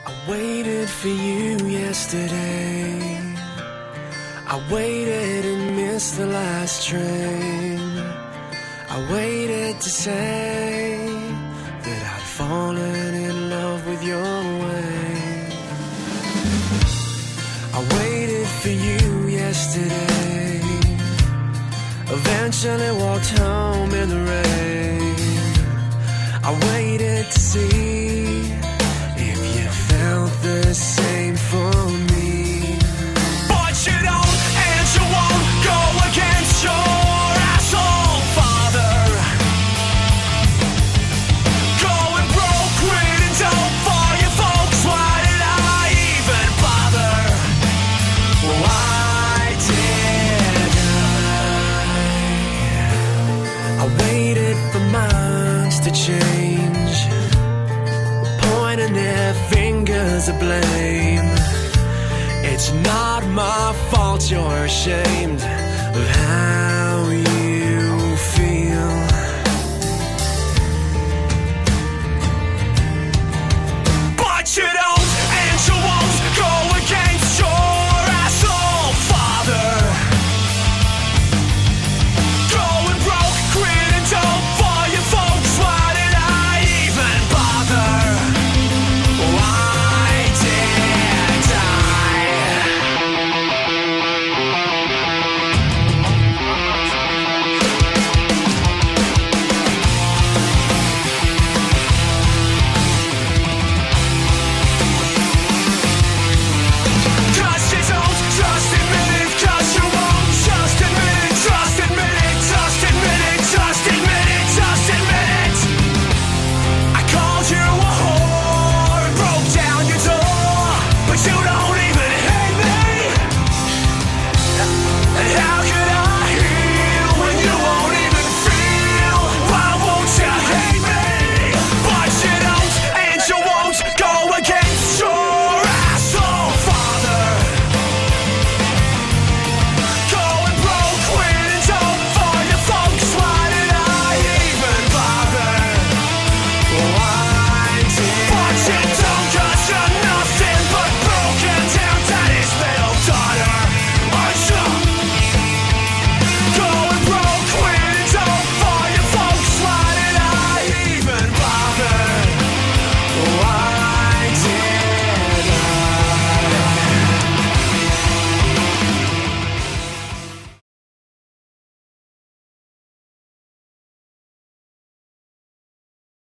I waited for you yesterday. I waited and missed the last train. I waited to say that I'd fallen in love with your way. I waited for you yesterday. Eventually walked home in the rain. I waited to see if you felt the same for me. But you don't and you won't go against your asshole father. Going broke, reading dope for you folks. Why did I even bother? Why did I waited for minds to change, pointing their fingers of blame. It's not my fault you're ashamed of how you